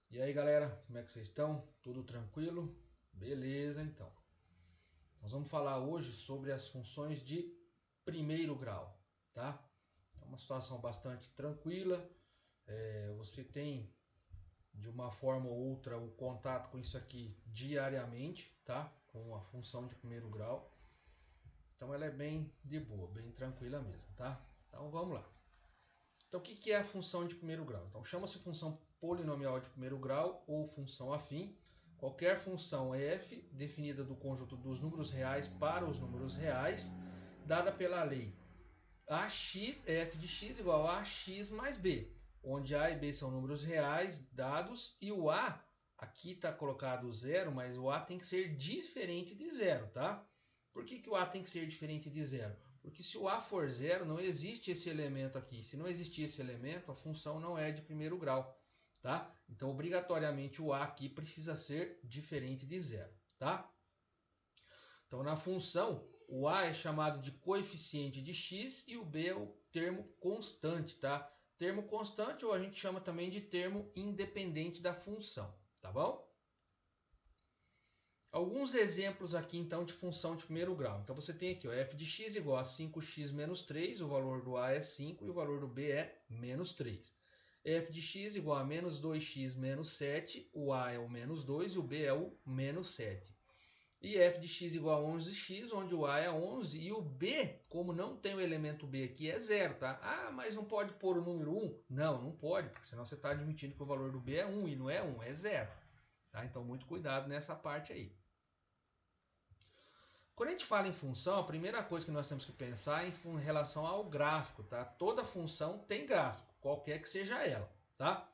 E aí galera, como é que vocês estão? Tudo tranquilo? Beleza, então. Nós vamos falar hoje sobre as funções de primeiro grau, tá? É uma situação bastante tranquila. Você tem de uma forma ou outra o contato com isso aqui diariamente, tá? Com a função de primeiro grau. Então ela é bem de boa, bem tranquila mesmo, tá? Então vamos lá. Então o que é a função de primeiro grau? Então chama-se função polinomial de primeiro grau ou função afim. Qualquer função f definida do conjunto dos números reais para os números reais, dada pela lei ax, f de x igual a ax mais b, onde a e b são números reais dados e o a, aqui está colocado zero, mas o a tem que ser diferente de zero, tá? Por que o a tem que ser diferente de zero? Porque se o a for zero, não existe esse elemento aqui. Se não existir esse elemento, a função não é de primeiro grau, tá? Então, obrigatoriamente, o a aqui precisa ser diferente de zero, tá? Então, na função, o a é chamado de coeficiente de x e o b é o termo constante, tá? Termo constante ou a gente chama também de termo independente da função, tá bom? Alguns exemplos aqui então de função de primeiro grau. Então você tem aqui, ó, f de x igual a 5x menos 3, o valor do a é 5 e o valor do b é menos 3. F de x igual a menos 2x menos 7, o a é o menos 2 e o b é o menos 7. E f de x igual a 11x, onde o a é 11 e o b, como não tem o elemento b aqui, é 0, tá? Ah, mas não pode pôr o número 1? Não, não pode, porque senão você está admitindo que o valor do b é 1 e não é 1, é 0. Tá? Então muito cuidado nessa parte aí. Quando a gente fala em função, a primeira coisa que nós temos que pensar é em relação ao gráfico, tá? Toda função tem gráfico, qualquer que seja ela, tá?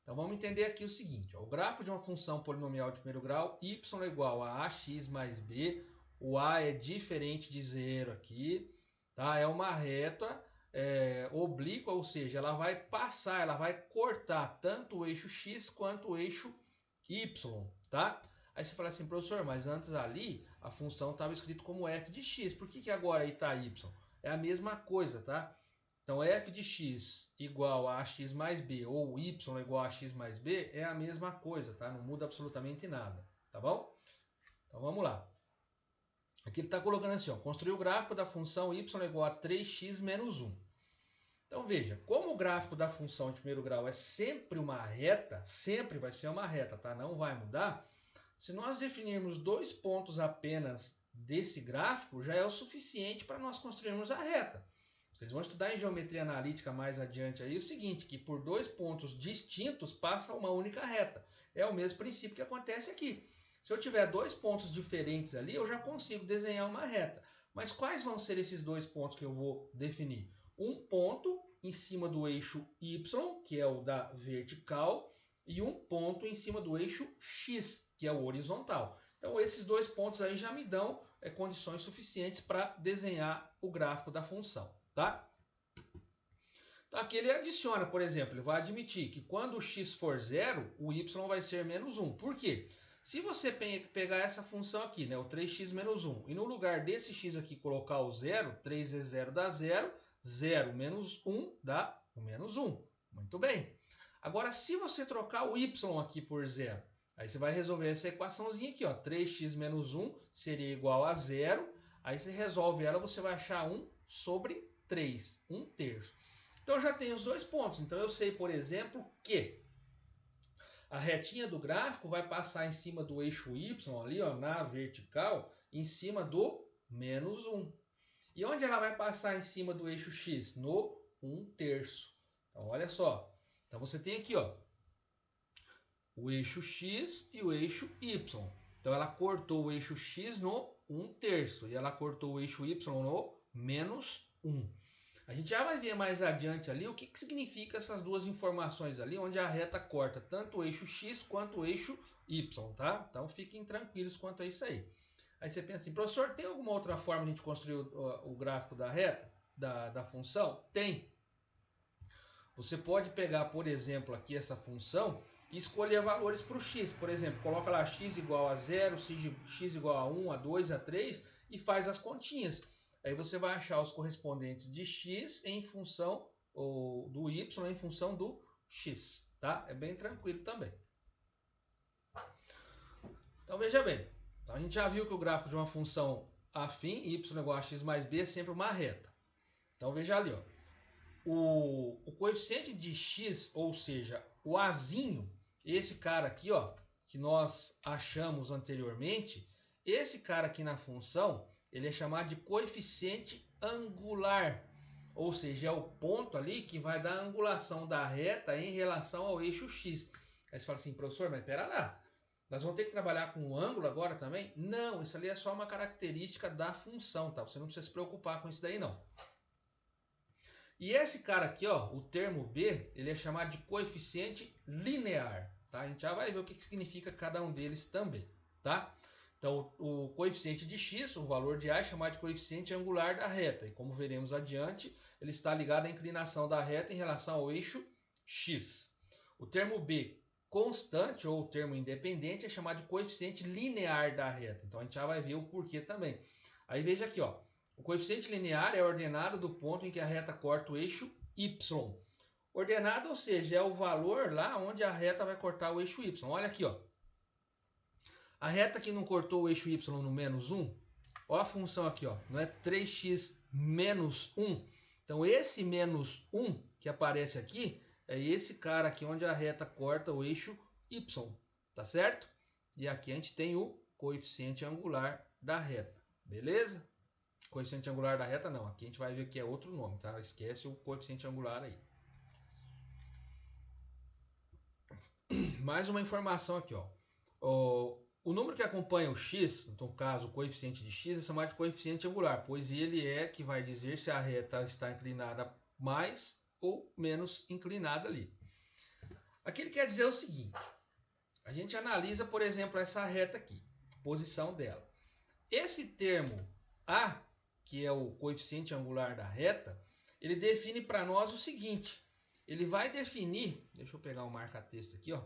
Então vamos entender aqui o seguinte, ó, o gráfico de uma função polinomial de primeiro grau, y é igual a ax mais b, o a é diferente de zero aqui, tá? É uma reta oblíqua, ou seja, ela vai passar, ela vai cortar tanto o eixo x quanto o eixo y, tá? Aí você fala assim, professor, mas antes ali a função estava escrito como f de x. Por que agora aí está y? É a mesma coisa, tá? Então f de x igual a x mais b ou y igual a x mais b é a mesma coisa, tá? Não muda absolutamente nada, tá bom? Então vamos lá. Aqui ele está colocando assim, ó, construir o gráfico da função y igual a 3x menos 1. Então veja, como o gráfico da função de primeiro grau é sempre uma reta, sempre vai ser uma reta, tá? Não vai mudar. Se nós definirmos dois pontos apenas desse gráfico, já é o suficiente para nós construirmos a reta. Vocês vão estudar em geometria analítica mais adiante aí o seguinte, que por dois pontos distintos passa uma única reta. É o mesmo princípio que acontece aqui. Se eu tiver dois pontos diferentes ali, eu já consigo desenhar uma reta. Mas quais vão ser esses dois pontos que eu vou definir? Um ponto em cima do eixo y, que é o da vertical, e um ponto em cima do eixo x, que é o horizontal. Então esses dois pontos aí já me dão condições suficientes para desenhar o gráfico da função, tá? Então aqui ele adiciona, por exemplo, ele vai admitir que quando o x for zero, o y vai ser menos 1. Por quê? Se você pegar essa função aqui, né, o 3x menos 1, e no lugar desse x aqui colocar o zero, 3 vezes 0 dá 0, 0 menos 1 dá o menos 1. Muito bem. Agora, se você trocar o y aqui por zero, aí você vai resolver essa equaçãozinha aqui, ó, 3x menos 1 seria igual a 0. Aí você resolve ela, você vai achar 1 sobre 3, 1 terço. Então, eu já tenho os dois pontos. Então, eu sei, por exemplo, que a retinha do gráfico vai passar em cima do eixo y, ali, ó, na vertical, em cima do menos 1. E onde ela vai passar em cima do eixo x? No 1 terço. Então, olha só. Então você tem aqui, ó, o eixo x e o eixo y. Então ela cortou o eixo x no 1 terço e ela cortou o eixo y no menos 1. A gente já vai ver mais adiante ali o que significa essas duas informações ali, onde a reta corta tanto o eixo x quanto o eixo y, tá? Então fiquem tranquilos quanto a isso aí. Aí você pensa assim, professor, tem alguma outra forma de a gente construir o gráfico da reta, da função? Tem. Você pode pegar, por exemplo, aqui essa função e escolher valores para o x. Por exemplo, coloca lá x igual a 0, x igual a 1, a 2, a 3 e faz as continhas. Aí você vai achar os correspondentes de x em função do y em função do x. Tá? É bem tranquilo também. Então veja bem, então, a gente já viu que o gráfico de uma função afim, y igual a x mais b, é sempre uma reta. Então veja ali, ó, o coeficiente de x, ou seja, o azinho, esse cara aqui, ó, que nós achamos anteriormente, esse cara aqui na função, ele é chamado de coeficiente angular. Ou seja, é o ponto ali que vai dar a angulação da reta em relação ao eixo x. Aí você fala assim, professor, mas pera lá, nós vamos ter que trabalhar com o ângulo agora também? Não, isso ali é só uma característica da função, tá? Você não precisa se preocupar com isso daí, não. E esse cara aqui, ó, o termo b, ele é chamado de coeficiente linear, tá? A gente já vai ver o que significa cada um deles também, tá? Então, o coeficiente de x, o valor de a, é chamado de coeficiente angular da reta. E como veremos adiante, ele está ligado à inclinação da reta em relação ao eixo x. O termo b constante, ou o termo independente, é chamado de coeficiente linear da reta. Então, a gente já vai ver o porquê também. Aí veja aqui, ó, o coeficiente linear é a ordenada do ponto em que a reta corta o eixo y. Ordenada, ou seja, é o valor lá onde a reta vai cortar o eixo y. Olha aqui, ó. A reta que não cortou o eixo y no menos 1, olha a função aqui, ó, não é 3x menos 1. Então, esse menos 1 que aparece aqui, é esse cara aqui onde a reta corta o eixo y, tá certo? E aqui a gente tem o coeficiente angular da reta, beleza? Coeficiente angular da reta não, aqui a gente vai ver que é outro nome, tá? Esquece o coeficiente angular aí. Mais uma informação aqui, ó. O número que acompanha o x, no caso o coeficiente de x, é chamado de coeficiente angular, pois ele é que vai dizer se a reta está inclinada mais ou menos inclinada ali. Aqui ele quer dizer o seguinte, a gente analisa, por exemplo, essa reta aqui, posição dela. Esse termo a, que é o coeficiente angular da reta, ele define para nós o seguinte, ele vai definir, deixa eu pegar o marca-texto aqui, ó.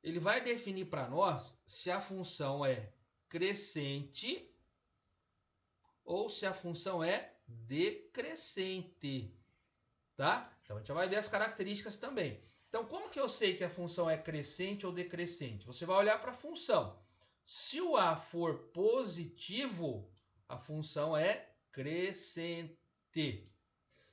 Ele vai definir para nós se a função é crescente ou se a função é decrescente, tá? Então a gente vai ver as características também. Então como que eu sei que a função é crescente ou decrescente? Você vai olhar para a função. Se o a for positivo, a função é crescente.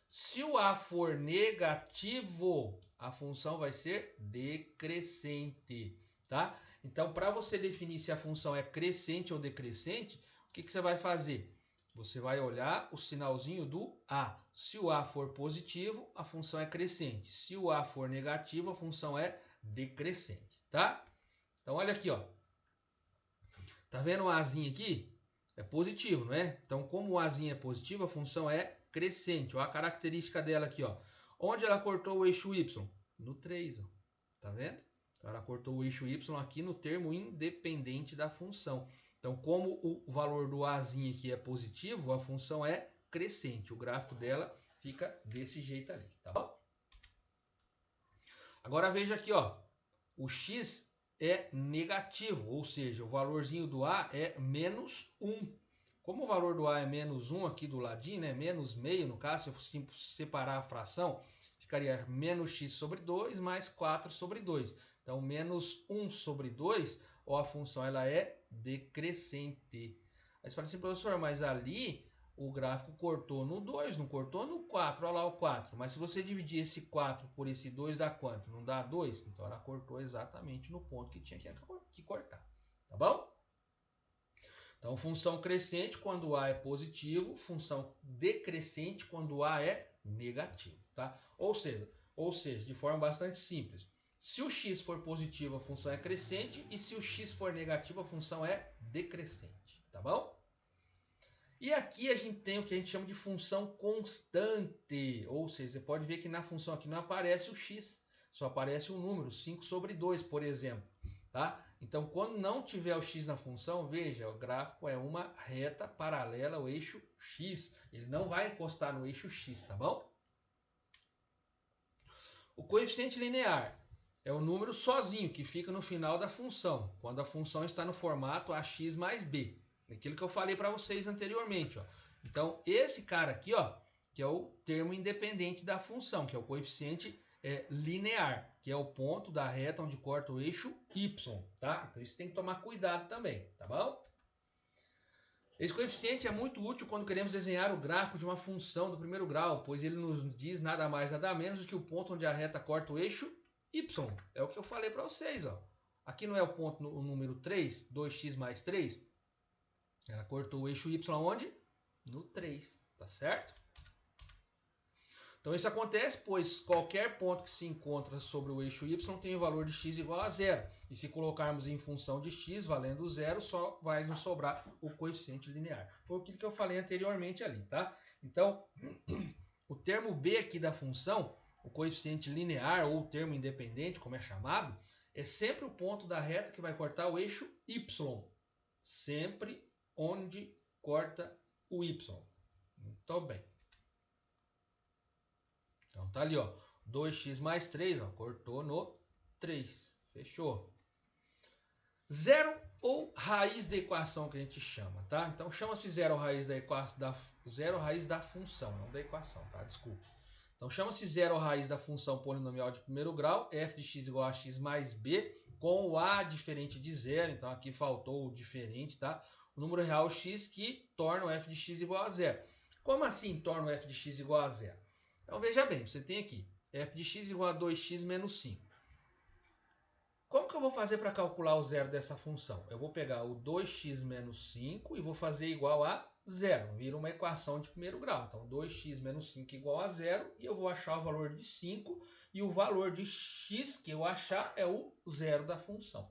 Se o a for negativo, a função vai ser decrescente, tá? Então, para você definir se a função é crescente ou decrescente, o que você vai fazer? Você vai olhar o sinalzinho do a. Se o a for positivo, a função é crescente. Se o a for negativo, a função é decrescente, tá? Então, olha aqui, ó. Tá vendo o azinho aqui? É positivo, não é? Então, como o azinho é positivo, a função é crescente. Olha a característica dela aqui, ó. Onde ela cortou o eixo y? No 3, ó. Tá vendo? Então, ela cortou o eixo y aqui no termo independente da função. Então, como o valor do azinho aqui é positivo, a função é crescente. O gráfico dela fica desse jeito ali, tá bom? Agora veja aqui, ó. O x é negativo, ou seja, o valorzinho do a é menos 1. Como o valor do a é menos 1 aqui do ladinho, né? Menos meio, no caso, se eu separar a fração, ficaria menos x sobre 2 mais 4 sobre 2. Então, menos 1 sobre 2, ó, a função ela é decrescente. Aí você fala assim, professor, mas ali o gráfico cortou no 2, não cortou no 4. Olha lá o 4. Mas se você dividir esse 4 por esse 2, dá quanto? Não dá 2? Então, ela cortou exatamente no ponto que tinha que cortar. Tá bom? Então, função crescente quando a é positivo, função decrescente quando a é negativo, tá? Ou seja, de forma bastante simples, se o x for positivo, a função é crescente, e se o x for negativo, a função é decrescente, tá bom? E aqui a gente tem o que a gente chama de função constante, ou seja, você pode ver que na função aqui não aparece o x, só aparece um número, 5 sobre 2, por exemplo, tá? Então, quando não tiver o x na função, veja, o gráfico é uma reta paralela ao eixo x. Ele não vai encostar no eixo x, tá bom? O coeficiente linear é o número sozinho que fica no final da função, quando a função está no formato ax mais b. Aquilo que eu falei para vocês anteriormente, ó. Então, esse cara aqui, ó, que é o termo independente da função, que é o coeficiente linear, que é o ponto da reta onde corta o eixo y, tá? Então isso tem que tomar cuidado também, tá bom? Esse coeficiente é muito útil quando queremos desenhar o gráfico de uma função do primeiro grau, pois ele nos diz nada mais nada menos do que o ponto onde a reta corta o eixo y. É o que eu falei para vocês, ó. Aqui não é o ponto o número 3, 2x mais 3? Ela cortou o eixo y onde? No 3, tá certo? Então isso acontece, pois qualquer ponto que se encontra sobre o eixo y tem o valor de x igual a zero. E se colocarmos em função de x valendo zero, só vai nos sobrar o coeficiente linear. Foi aquilo que eu falei anteriormente ali, tá? Então, o termo b aqui da função, o coeficiente linear ou o termo independente, como é chamado, é sempre o ponto da reta que vai cortar o eixo y. Sempre onde corta o y. Muito bem. Então tá ali, ó, 2x mais 3, ó, cortou no 3. Fechou. Zero ou raiz da equação que a gente chama, tá? Então chama-se zero raiz da equação, zero raiz da função, não da equação, tá? Desculpa. Então chama-se zero raiz da função polinomial de primeiro grau, f de x igual a x mais b, com o a diferente de zero. Então aqui faltou o diferente, tá? O número real x que torna o f de x igual a zero. Como assim torna o f de x igual a zero? Então veja bem, você tem aqui f de x igual a 2x menos 5. Como que eu vou fazer para calcular o zero dessa função? Eu vou pegar o 2x menos 5 e vou fazer igual a zero. Vira uma equação de primeiro grau. Então 2x menos 5 igual a zero e eu vou achar o valor de 5 e o valor de x que eu achar é o zero da função.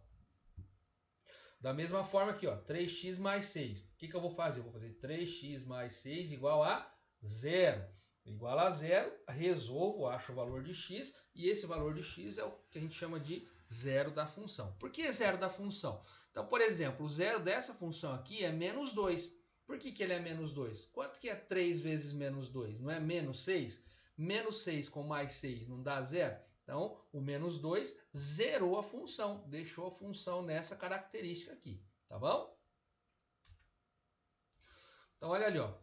Da mesma forma aqui, ó, 3x mais 6. O que eu vou fazer? Eu vou fazer 3x mais 6 igual a zero. Igual a zero, resolvo, acho o valor de x, e esse valor de x é o que a gente chama de zero da função. Por que zero da função? Então, por exemplo, o zero dessa função aqui é menos 2. Por que ele é menos 2? Quanto que é 3 vezes menos 2? Não é menos 6? Menos 6 com mais 6 não dá zero? Então, o menos 2 zerou a função, deixou a função nessa característica aqui, tá bom? Então, olha ali, ó.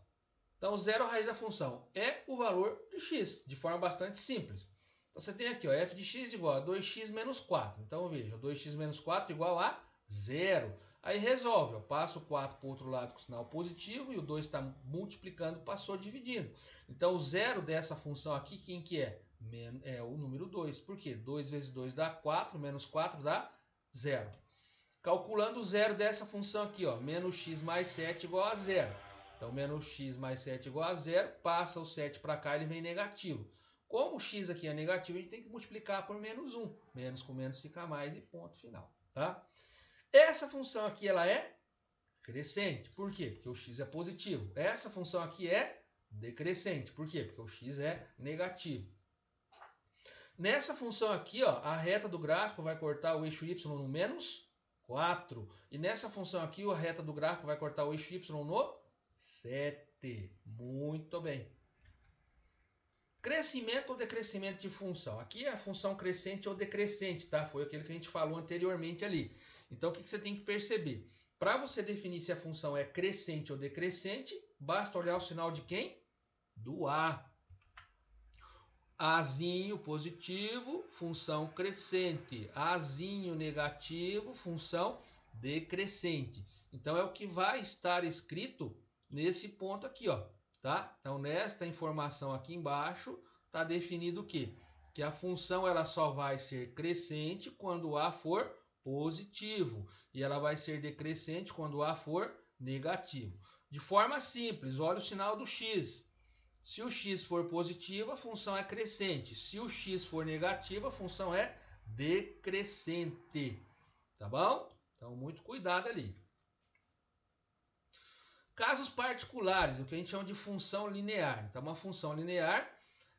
Então, zero raiz da função é o valor de x, de forma bastante simples. Então, você tem aqui, ó, f de x igual a 2x menos 4. Então, veja, 2x menos 4 igual a zero. Aí, resolve. Eu passo o 4 para o outro lado com sinal positivo e o 2 está multiplicando, passou dividindo. Então, o zero dessa função aqui, quem que é? É o número 2. Por quê? 2 vezes 2 dá 4, menos 4 dá 0. Calculando o zero dessa função aqui, ó, menos x mais 7 igual a 0. Então, menos x mais 7 igual a 0, passa o 7 para cá, ele vem negativo. Como o x aqui é negativo, a gente tem que multiplicar por menos 1. Menos com menos fica mais e ponto final. Tá? Essa função aqui ela é crescente. Por quê? Porque o x é positivo. Essa função aqui é decrescente. Por quê? Porque o x é negativo. Nessa função aqui, ó, a reta do gráfico vai cortar o eixo y no menos 4. E nessa função aqui, a reta do gráfico vai cortar o eixo y no 7. Muito bem. Crescimento ou decrescimento de função. Aqui é a função crescente ou decrescente, tá? Foi aquilo que a gente falou anteriormente ali. Então, o que você tem que perceber? Para você definir se a função é crescente ou decrescente, basta olhar o sinal de quem? Do A. Azinho positivo, função crescente. Azinho negativo, função decrescente. Então, é o que vai estar escrito nesse ponto aqui, ó, tá? Então, nesta informação aqui embaixo, está definido o quê? Que a função ela só vai ser crescente quando o A for positivo. E ela vai ser decrescente quando o A for negativo. De forma simples, olha o sinal do x. Se o x for positivo, a função é crescente. Se o x for negativo, a função é decrescente. Tá bom? Então, muito cuidado ali. Casos particulares, o que a gente chama de função linear. Então, uma função linear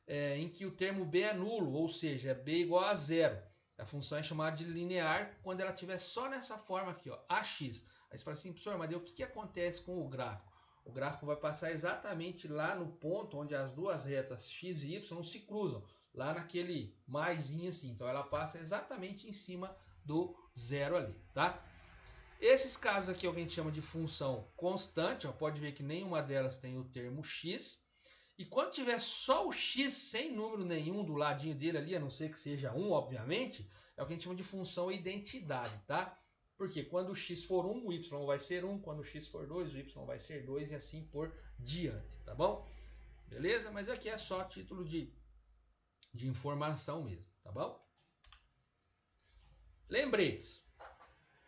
em que o termo b é nulo, ou seja, é b igual a zero. A função é chamada de linear quando ela estiver só nessa forma aqui, ó, ax. Aí você fala assim, professor, mas o que acontece com o gráfico? O gráfico vai passar exatamente lá no ponto onde as duas retas x e y se cruzam. Lá naquele maisinho assim. Então, ela passa exatamente em cima do zero ali, tá? Esses casos aqui a gente chama de função constante. Ó, pode ver que nenhuma delas tem o termo x. E quando tiver só o x sem número nenhum do ladinho dele ali, a não ser que seja 1, obviamente, é o que a gente chama de função identidade, tá? Porque quando o x for 1, o y vai ser 1. Quando o x for 2, o y vai ser 2 e assim por diante, tá bom? Beleza? Mas aqui é só título de informação mesmo, tá bom? Lembretes.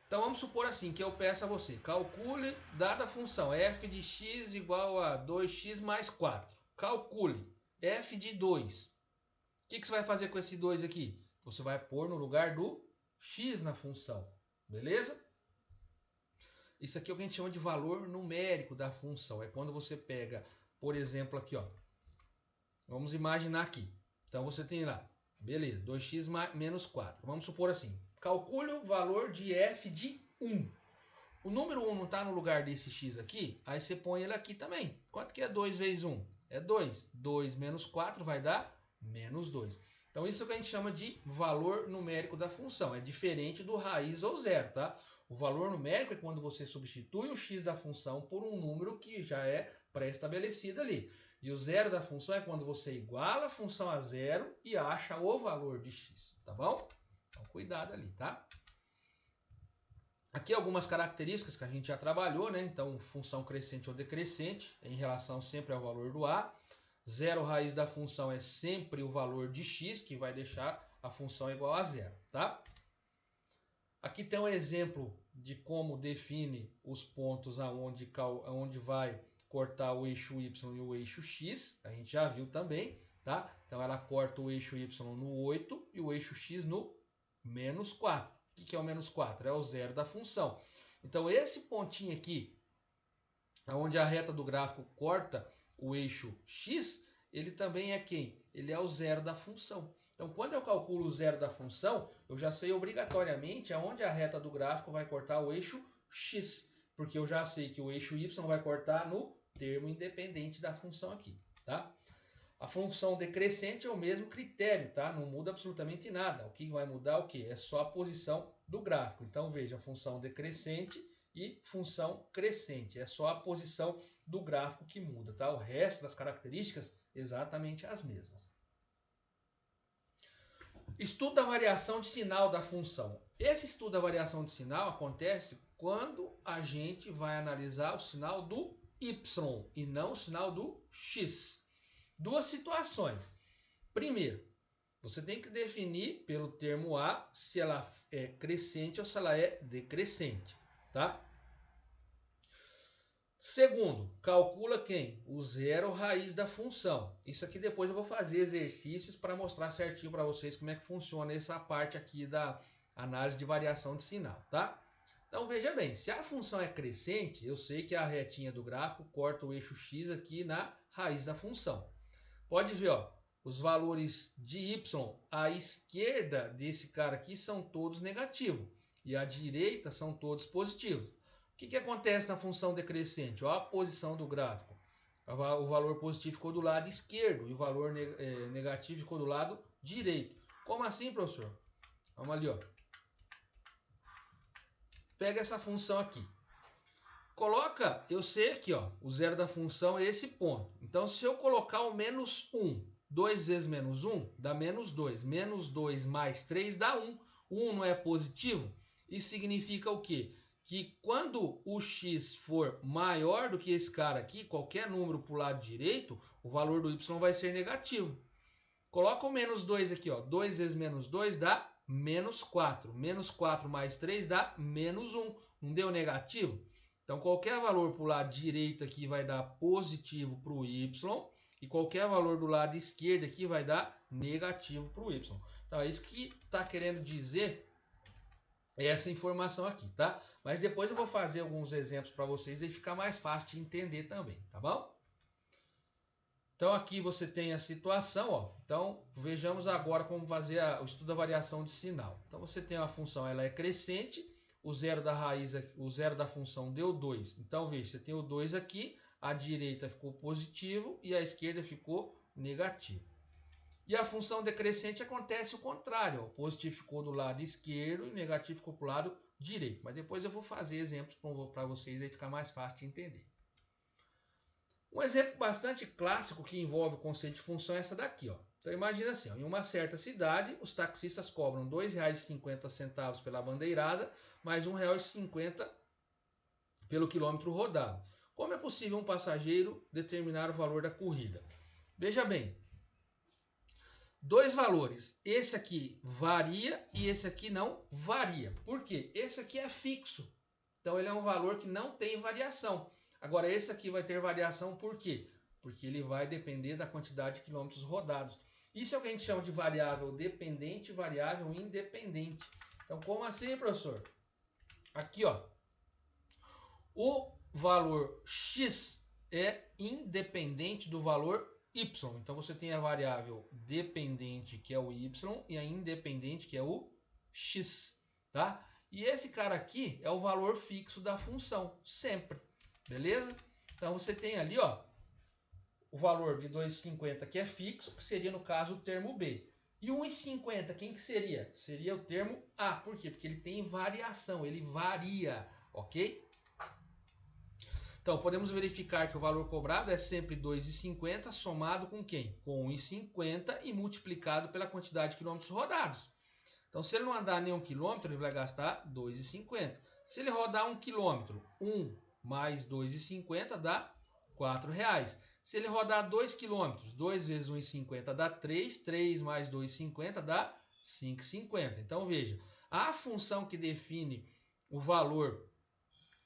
Então vamos supor assim, que eu peço a você, calcule dada a função f de x igual a 2x mais 4. Calcule f de 2. O que você vai fazer com esse 2 aqui? Você vai pôr no lugar do x na função, beleza? Isso aqui é o que a gente chama de valor numérico da função. É quando você pega, por exemplo, aqui, ó. Vamos imaginar aqui. Então você tem lá, beleza, 2x menos 4. Vamos supor assim, calcule o valor de f de 1. O número 1 não está no lugar desse x aqui, aí você põe ele aqui também. Quanto que é 2 vezes 1? É 2. 2 menos 4 vai dar menos 2. Então isso é o que a gente chama de valor numérico da função. É diferente do raiz ou zero, tá? O valor numérico é quando você substitui o x da função por um número que já é pré-estabelecido ali. E o zero da função é quando você iguala a função a zero e acha o valor de x, tá bom? Então cuidado ali, tá? Aqui algumas características que a gente já trabalhou, né? Então função crescente ou decrescente em relação sempre ao valor do a. Zero raiz da função é sempre o valor de x, que vai deixar a função igual a zero, tá? Aqui tem um exemplo de como define os pontos aonde vai cortar o eixo y e o eixo x. A gente já viu também, tá? Então ela corta o eixo y no 8 e o eixo x no menos 4. O que é o menos 4? É o zero da função. Então esse pontinho aqui, onde a reta do gráfico corta o eixo x, ele também é quem? Ele é o zero da função. Então, quando eu calculo o zero da função, eu já sei obrigatoriamente aonde a reta do gráfico vai cortar o eixo x, porque eu já sei que o eixo y vai cortar no termo independente da função aqui, tá? A função decrescente é o mesmo critério, tá? Não muda absolutamente nada. O que vai mudar o quê? É só a posição do gráfico. Então, veja, função decrescente e função crescente. É só a posição do gráfico que muda, tá? O resto das características, exatamente as mesmas. Estudo da variação de sinal da função. Esse estudo da variação de sinal acontece quando a gente vai analisar o sinal do y e não o sinal do x. Duas situações. Primeiro, você tem que definir pelo termo a se ela é crescente ou se ela é decrescente, tá? Segundo, calcula quem? O zero raiz da função. Isso aqui depois eu vou fazer exercícios para mostrar certinho para vocês como é que funciona essa parte aqui da análise de variação de sinal, tá? Então veja bem, se a função é crescente, eu sei que a retinha do gráfico corta o eixo x aqui na raiz da função. Pode ver, ó, os valores de y à esquerda desse cara aqui são todos negativos e à direita são todos positivos. O que acontece na função decrescente? Olha a posição do gráfico. O valor positivo ficou do lado esquerdo e o valor negativo ficou do lado direito. Como assim, professor? Vamos ali, ó. Pega essa função aqui. Coloca, eu sei aqui, ó, o zero da função é esse ponto. Então, se eu colocar o menos 1, 2 vezes menos 1 dá menos 2. Menos 2 mais 3 dá 1. O 1 não é positivo? Isso significa o quê? Que quando o x for maior do que esse cara aqui, qualquer número para o lado direito, o valor do y vai ser negativo. Coloca o menos 2 aqui, ó. 2 vezes menos 2 dá menos 4. Menos 4 mais 3 dá menos 1. Não deu negativo? Então, qualquer valor para o lado direito aqui vai dar positivo para o y. E qualquer valor do lado esquerdo aqui vai dar negativo para o y. Então, é isso que está querendo dizer essa informação aqui, tá? Mas depois eu vou fazer alguns exemplos para vocês e ficar mais fácil de entender também, tá bom? Então aqui você tem a situação, ó. Então vejamos agora como fazer o estudo da variação de sinal. Então você tem a função, ela é crescente, o zero da raiz, o zero da função deu 2. Então veja, você tem o 2 aqui, a direita ficou positivo e a esquerda ficou negativo. E a função decrescente acontece o contrário. O positivo ficou do lado esquerdo e o negativo ficou para o lado direito. Mas depois eu vou fazer exemplos para vocês aí ficar mais fácil de entender. Um exemplo bastante clássico que envolve o conceito de função é essa daqui, ó. Então imagina assim, ó, em uma certa cidade, os taxistas cobram R$ 2,50 pela bandeirada, mais R$ 1,50 pelo quilômetro rodado. Como é possível um passageiro determinar o valor da corrida? Veja bem, dois valores, esse aqui varia e esse aqui não varia. Por quê? Esse aqui é fixo, então ele é um valor que não tem variação. Agora esse aqui vai ter variação por quê? Porque ele vai depender da quantidade de quilômetros rodados. Isso é o que a gente chama de variável dependente e variável independente. Então como assim, professor? Aqui, ó, o valor x é independente do valor y. Então você tem a variável dependente, que é o y, e a independente, que é o x, tá? E esse cara aqui é o valor fixo da função, sempre, beleza? Então você tem ali, ó, o valor de 2,50 que é fixo, que seria no caso o termo B. E o 1,50, quem que seria? Seria o termo A. Por quê? Porque ele tem variação, ele varia, ok? Então, podemos verificar que o valor cobrado é sempre 2,50 somado com quem? Com 1,50 e multiplicado pela quantidade de quilômetros rodados. Então, se ele não andar nem 1 quilômetro, ele vai gastar 2,50. Se ele rodar 1 quilômetro, 1 mais 2,50 dá R$4. Se ele rodar 2 quilômetros, 2 vezes 1,50 dá 3, 3 mais 2,50 dá 5,50. Então, veja, a função que define o valor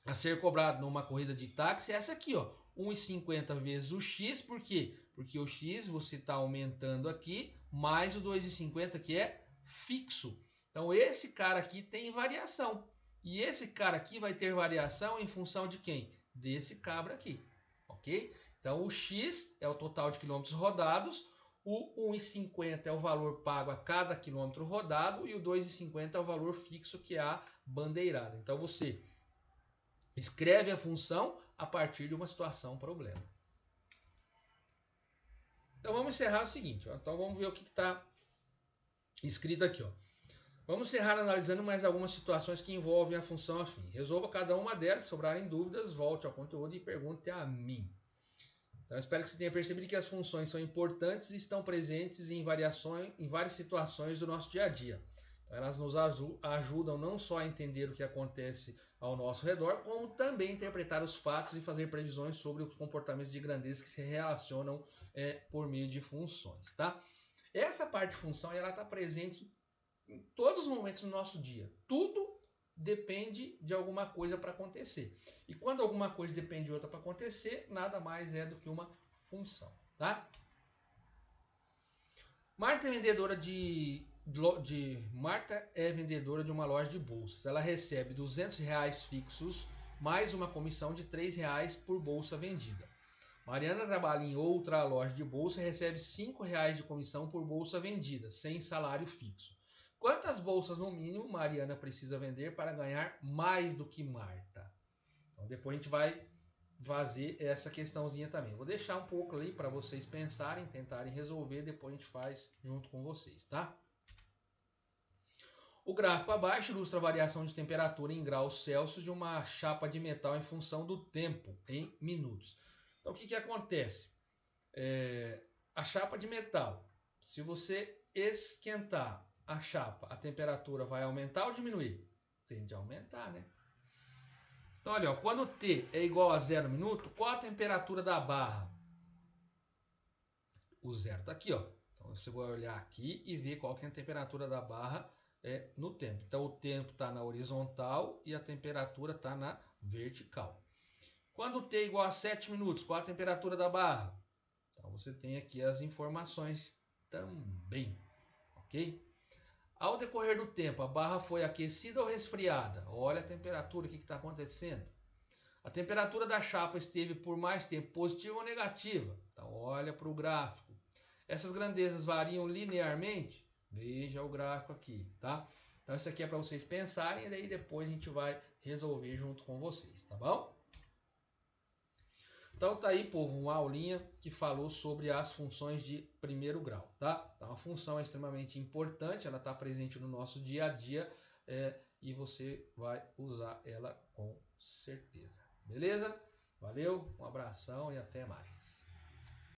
a ser cobrado numa corrida de táxi é essa aqui, ó, 1,50 vezes o x, por quê? Porque o x você está aumentando aqui, mais o 2,50 que é fixo. Então esse cara aqui tem variação, e esse cara aqui vai ter variação em função de quem? Desse cabra aqui, ok? Então o x é o total de quilômetros rodados, o 1,50 é o valor pago a cada quilômetro rodado, e o 2,50 é o valor fixo, que é a bandeirada. Então você escreve a função a partir de uma situação problema. Então vamos encerrar o seguinte, ó. Então vamos ver o que está escrito aqui, ó. Vamos encerrar analisando mais algumas situações que envolvem a função afim. Resolva cada uma delas, se sobrarem dúvidas, volte ao conteúdo e pergunte a mim. Então espero que você tenha percebido que as funções são importantes e estão presentes em várias situações do nosso dia a dia. Então, elas nos ajudam não só a entender o que acontece ao nosso redor, como também interpretar os fatos e fazer previsões sobre os comportamentos de grandeza que se relacionam por meio de funções, tá? Essa parte de função está presente em todos os momentos do nosso dia. Tudo depende de alguma coisa para acontecer. E quando alguma coisa depende de outra para acontecer, nada mais é do que uma função, tá? Marta é vendedora Marta é vendedora de uma loja de bolsas. Ela recebe R$200 fixos, mais uma comissão de R$3 por bolsa vendida. Mariana trabalha em outra loja de bolsa e recebe R$5 de comissão por bolsa vendida, sem salário fixo. Quantas bolsas no mínimo Mariana precisa vender para ganhar mais do que Marta? Então depois a gente vai fazer essa questãozinha também. Vou deixar um pouco ali para vocês pensarem, tentarem resolver, depois a gente faz junto com vocês, tá? O gráfico abaixo ilustra a variação de temperatura em graus Celsius de uma chapa de metal em função do tempo, em minutos. Então o que acontece? A chapa de metal, se você esquentar a chapa, a temperatura vai aumentar ou diminuir? Tende a aumentar, né? Então, olha, ó, quando T é igual a 0 minuto, qual a temperatura da barra? O zero está aqui, ó. Então, você vai olhar aqui e ver qual que é a temperatura da barra no tempo. Então, o tempo está na horizontal e a temperatura está na vertical. Quando T é igual a 7 minutos, qual a temperatura da barra? Então, você tem aqui as informações também, ok? Ao decorrer do tempo, a barra foi aquecida ou resfriada? Olha a temperatura, o que está acontecendo? A temperatura da chapa esteve por mais tempo positiva ou negativa? Então, olha para o gráfico. Essas grandezas variam linearmente? Veja o gráfico aqui, tá? Então, isso aqui é para vocês pensarem e daí depois a gente vai resolver junto com vocês, tá bom? Então tá aí, povo, uma aulinha que falou sobre as funções de primeiro grau, tá? Então a função é extremamente importante, ela está presente no nosso dia a dia e você vai usar ela com certeza, beleza? Valeu, um abração e até mais.